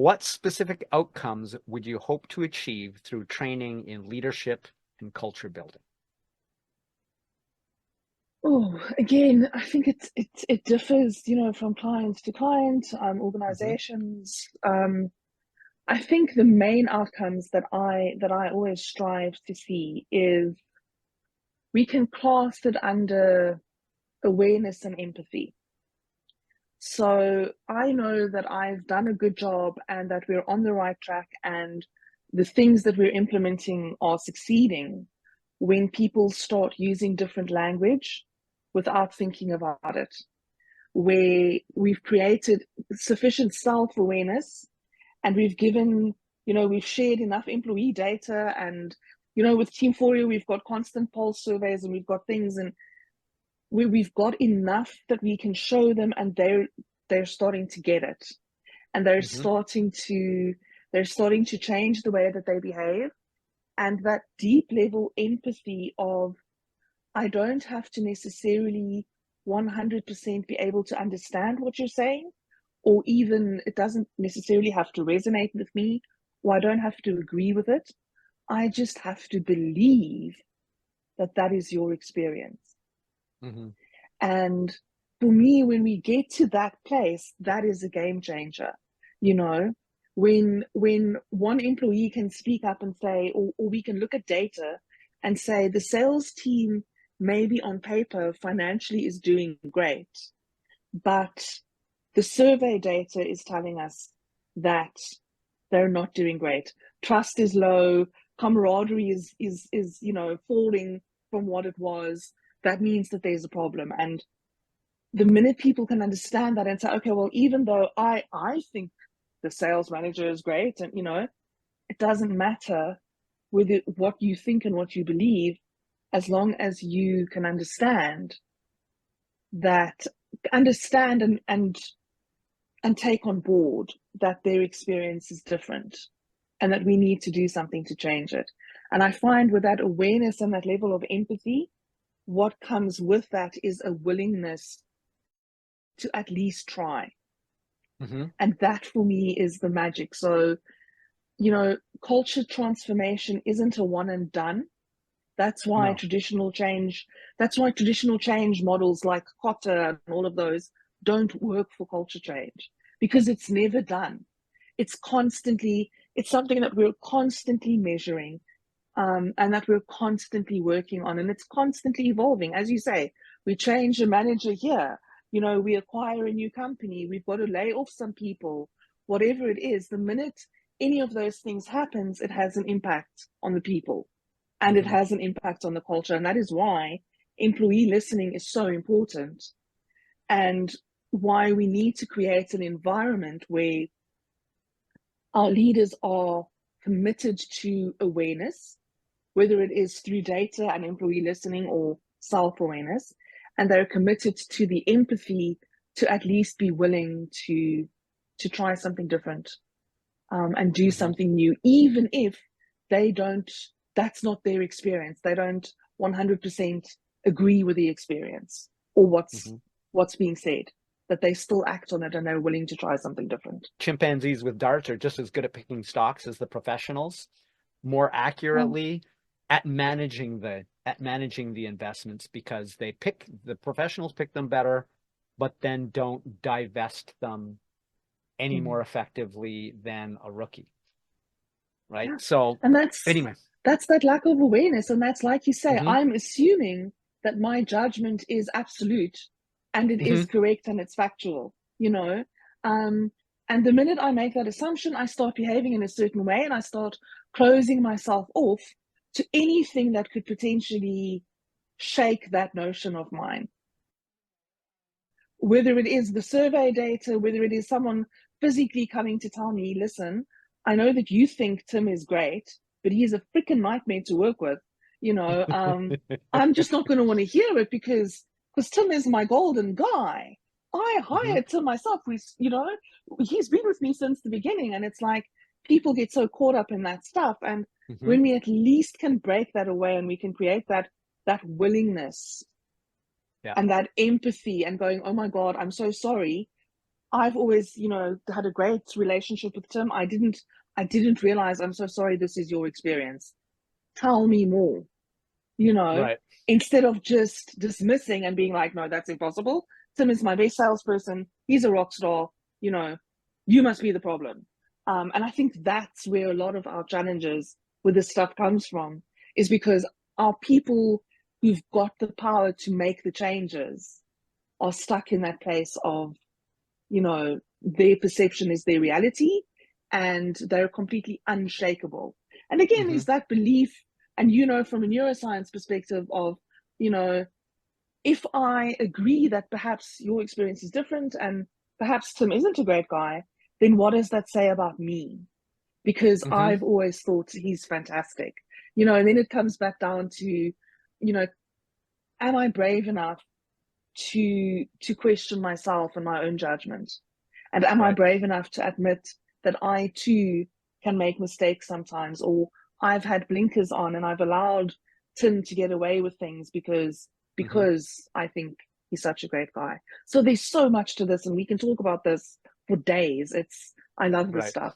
What specific outcomes would you hope to achieve through training in leadership and culture building? Oh, again, I think it differs, from client to client, Hmm. organizations. I think the main outcomes that I always strive to see is we can class it under awareness and empathy. So I know that I've done a good job and that we're on the right track and the things that we're implementing are succeeding when people start using different language without thinking about it, where we've created sufficient self-awareness and we've shared enough employee data and, with Team Foria, we've got constant pulse surveys and we've got things and we've got enough that we can show them and they're starting to get it and Hmm. they're starting to change the way that they behave, and that deep level empathy of I don't have to necessarily 100% be able to understand what you're saying, or even it doesn't necessarily have to resonate with me, or I don't have to agree with it. I just have to believe that that is your experience. Hmm. And for me, when we get to that place, that is a game changer. You know, when one employee can speak up and say, or we can look at data and say the sales team maybe on paper financially is doing great, but the survey data is telling us that they're not doing great. Trust is low, camaraderie is falling from what it was. That means that there's a problem. And the minute people can understand that and say, okay, well, even though I think the sales manager is great, and it doesn't matter with what you think and what you believe, as long as you can that understand and take on board that their experience is different and that we need to do something to change it. And I find with that awareness and that level of empathy, what comes with that is a willingness to at least try. Hmm. And that for me is the magic. So, culture transformation isn't a one and done. That's why No. traditional change, that's why traditional change models like Kotta and all of those don't work for culture change, because it's never done. It's something that we're constantly measuring, and that we're constantly working on, and it's constantly evolving. As you say, we change a manager here, we acquire a new company, we've got to lay off some people, whatever it is. The minute any of those things happens, it has an impact on the people and it Hmm. has an impact on the culture. And that is why employee listening is so important, and why we need to create an environment where our leaders are committed to awareness, whether it is through data and employee listening or self-awareness, and they're committed to the empathy to at least be willing to try something different, and do Hmm. something new, even if they don't, that's not their experience. They don't 100% agree with the experience or Hmm. what's being said, that they still act on it and they're willing to try something different. Chimpanzees with darts are just as good at picking stocks as the professionals, more Oh, accurately at managing the investments, because the professionals pick them better, but then don't divest them any mm, more effectively than a rookie, right? yeah. So And that's anyway. that's that lack of awareness. And that's, like you say, Hmm. I'm assuming that my judgment is absolute and it is Hmm. correct and it's factual, you know. Um, and the minute I make that assumption, I start behaving in a certain way and I start closing myself off to anything that could potentially shake that notion of mine. Whether it is the survey data, whether it is someone physically coming to tell me, listen, I know that you think Tim is great, but he's a freaking nightmare to work with. You know, I'm just not going to want to hear it because Tim is my golden guy. I Hmm. hired Tim myself. He's been with me since the beginning, and it's like people get so caught up in that stuff. And Hmm. when we at least can break that away and we can create that willingness Yeah. and that empathy and going, oh my God, I'm so sorry. I've always, you know, had a great relationship with Tim. I didn't realize, I'm so sorry, this is your experience. Tell me more, you know, Right. instead of just dismissing and being like, no, that's impossible. Tim is my best salesperson. He's a rock star. You know, you must be the problem. And I think that's where a lot of our challenges with this stuff comes from, is because our people who've got the power to make the changes are stuck in that place of, you know, their perception is their reality and they're completely unshakable. And again, Hmm. is that belief, and you know, from a neuroscience perspective of, you know, if I agree that perhaps your experience is different and perhaps Tim isn't a great guy, then what does that say about me? Because Hmm. I've always thought he's fantastic, you know, and then it comes back down to, you know, am I brave enough to question myself and my own judgment? And am I Right. brave enough to admit that I too can make mistakes sometimes, or I've had blinkers on and I've allowed Tim to get away with things Hmm. because I think he's such a great guy. So there's so much to this, and we can talk about this for days. I love this Right. stuff.